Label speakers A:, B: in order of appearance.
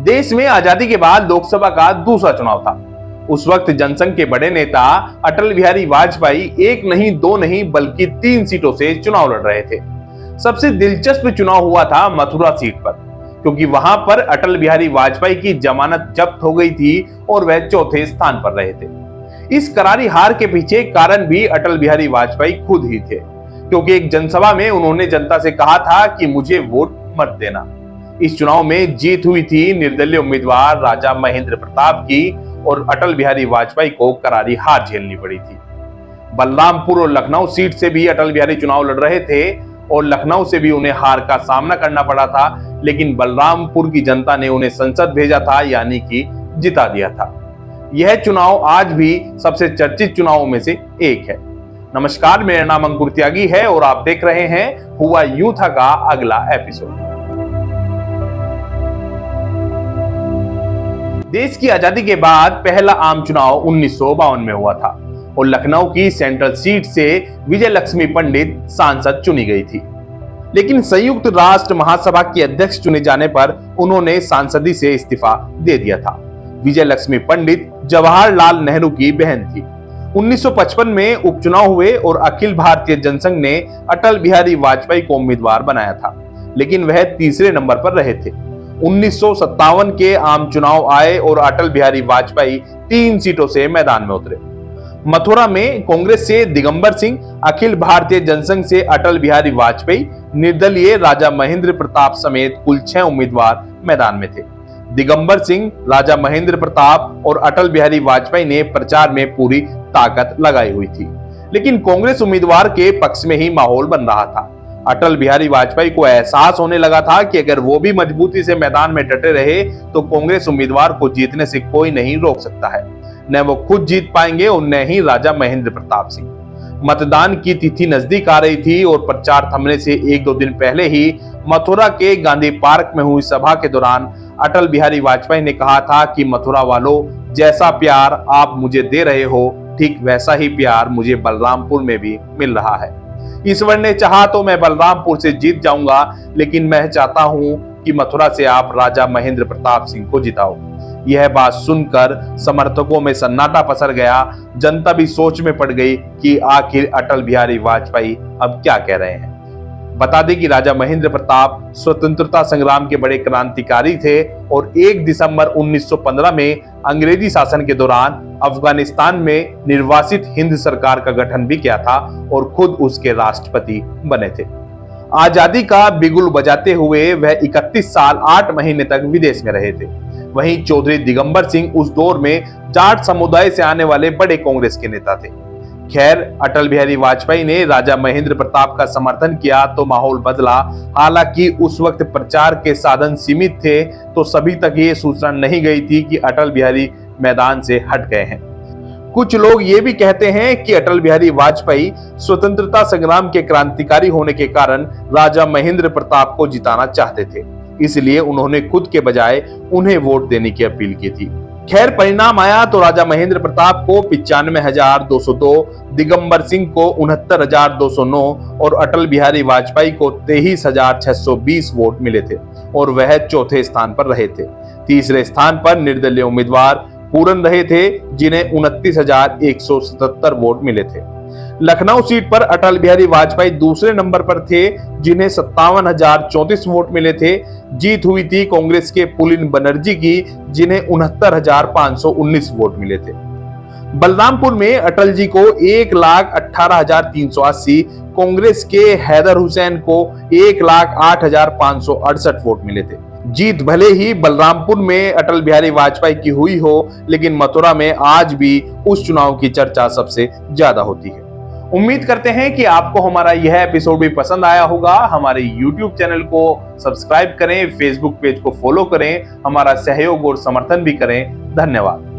A: देश में आजादी के बाद लोकसभा का दूसरा चुनाव था। उस वक्त जनसंघ के बड़े नेता अटल बिहारी वाजपेयी एक नहीं, दो नहीं, बल्कि 3 सीटों से चुनाव लड़ रहे थे। सबसे दिलचस्प चुनाव हुआ था मथुरा सीट पर, क्योंकि वहां पर अटल बिहारी वाजपेयी की जमानत जब्त हो गई थी और वह चौथे स्थान पर रहे थे। इस करारी हार के पीछे कारण भी अटल बिहारी वाजपेयी खुद ही थे, क्योंकि एक जनसभा में उन्होंने जनता से कहा था कि मुझे वोट मत देना। इस चुनाव में जीत हुई थी निर्दलीय उम्मीदवार राजा महेंद्र प्रताप की और अटल बिहारी वाजपेयी को करारी हार झेलनी पड़ी थी। बलरामपुर और लखनऊ सीट से भी अटल बिहारी चुनाव लड़ रहे थे और लखनऊ से भी उन्हें हार का सामना करना पड़ा था, लेकिन बलरामपुर की जनता ने उन्हें संसद भेजा था, यानी कि जिता दिया था। यह चुनाव आज भी सबसे चर्चित चुनावों में से एक है। नमस्कार, मेरा नाम अंकुर त्यागी है और आप देख रहे हैं हुआ यूं था का अगला एपिसोड। देश की आजादी के बाद पहला आम चुनाव 1952 में हुआ था और लखनऊ की सेंट्रल सीट से विजय लक्ष्मी पंडित सांसद चुनी गई थी, लेकिन संयुक्त राष्ट्र महासभा की अध्यक्ष चुने जाने पर उन्होंने सांसदी से इस्तीफा दे दिया था। विजय लक्ष्मी पंडित जवाहरलाल नेहरू की बहन थी। 1955 में उपचुनाव हुए और अखिल भारतीय जनसंघ ने अटल बिहारी वाजपेयी को उम्मीदवार बनाया था, लेकिन वह तीसरे नंबर पर रहे थे। 1957 के आम चुनाव आए और अटल बिहारी वाजपेयी 3 सीटों से मैदान में उतरे। मथुरा में कांग्रेस से दिगंबर सिंह, अखिल भारतीय जनसंघ से अटल बिहारी वाजपेयी, निर्दलीय राजा महेंद्र प्रताप समेत कुल 6 उम्मीदवार मैदान में थे। दिगंबर सिंह, राजा महेंद्र प्रताप और अटल बिहारी वाजपेयी ने प्रचार में पूरी ताकत लगाई हुई थी, लेकिन कांग्रेस उम्मीदवार के पक्ष में ही माहौल बन रहा था। अटल बिहारी वाजपेयी को एहसास होने लगा था कि अगर वो भी मजबूती से मैदान में डटे रहे तो कांग्रेस उम्मीदवार को जीतने से कोई नहीं रोक सकता है। न वो खुद जीत पाएंगे और न ही राजा महेंद्र प्रताप सिंह। मतदान की तिथि नजदीक आ रही थी और प्रचार थमने से 1-2 दिन पहले ही मथुरा के गांधी पार्क में हुई सभा के दौरान अटल बिहारी वाजपेयी ने कहा था कि मथुरा वालों, जैसा प्यार आप मुझे दे रहे हो, ठीक वैसा ही प्यार मुझे बलरामपुर में भी मिल रहा है। ईश्वर ने चाहा तो मैं बलरामपुर से जीत जाऊंगा, लेकिन मैं चाहता हूं कि मथुरा से आप राजा महेंद्र प्रताप सिंह को जिताओ। यह बात सुनकर समर्थकों में सन्नाटा पसर गया। जनता भी सोच में पड़ गई कि आखिर अटल बिहारी वाजपेयी अब क्या कह रहे हैं। बता दें कि राजा महेंद्र प्रताप स्वतंत्रता संग्राम के बड़े क्रांतिकारी थे और 1 दिसंबर 1915 में अंग्रेजी शासन के दौरान अफगानिस्तान में निर्वासित हिंद सरकार का गठन भी किया था और खुद उसके राष्ट्रपति बने थे। आजादी का बिगुल बजाते हुए वह 31 साल 8 महीने तक विदेश में रहे थे। वहीं चौधरी दिगंबर सिंह उस दौर में जाट समुदाय से आने वाले बड़े कांग्रेस के नेता थे। खैर, अटल बिहारी वाजपेयी ने राजा महेंद्र प्रताप का समर्थन किया तो माहौल बदला। हालांकि उस वक्त प्रचार के साधन सीमित थे, तो सभी तक ये सूचना नहीं गई थी कि अटल बिहारी मैदान से हट गए हैं। कुछ लोग ये भी कहते हैं कि अटल बिहारी वाजपेयी स्वतंत्रता संग्राम के क्रांतिकारी होने के कारण राजा महेंद्र प्रताप को जिताना चाहते थे, इसलिए उन्होंने खुद के बजाय उन्हें वोट देने की अपील की थी। खैर, परिणाम आया तो राजा महेंद्र प्रताप को 95,202, दिगंबर सिंह को 69,209 और अटल बिहारी वाजपेयी को 23,620 वोट मिले थे और वह चौथे स्थान पर रहे थे। तीसरे स्थान पर निर्दलीय उम्मीदवार पूरन रहे थे, जिन्हें 29,177 वोट मिले थे। लखनऊ सीट पर अटल बिहारी वाजपेयी दूसरे नंबर पर थे, जिन्हें 57,034 वोट मिले थे। जीत हुई थी कांग्रेस के पुलिन बनर्जी की, जिन्हें 69,519 वोट मिले थे। बलरामपुर में अटल जी को 1,18,380, कांग्रेस के हैदर हुसैन को 1,08,568 वोट मिले थे। जीत भले ही बलरामपुर में अटल बिहारी वाजपेयी की हुई हो, लेकिन मथुरा में आज भी उस चुनाव की चर्चा सबसे ज्यादा होती है। उम्मीद करते हैं कि आपको हमारा यह एपिसोड भी पसंद आया होगा। हमारे YouTube चैनल को सब्सक्राइब करें, Facebook पेज को फॉलो करें, हमारा सहयोग और समर्थन भी करें। धन्यवाद।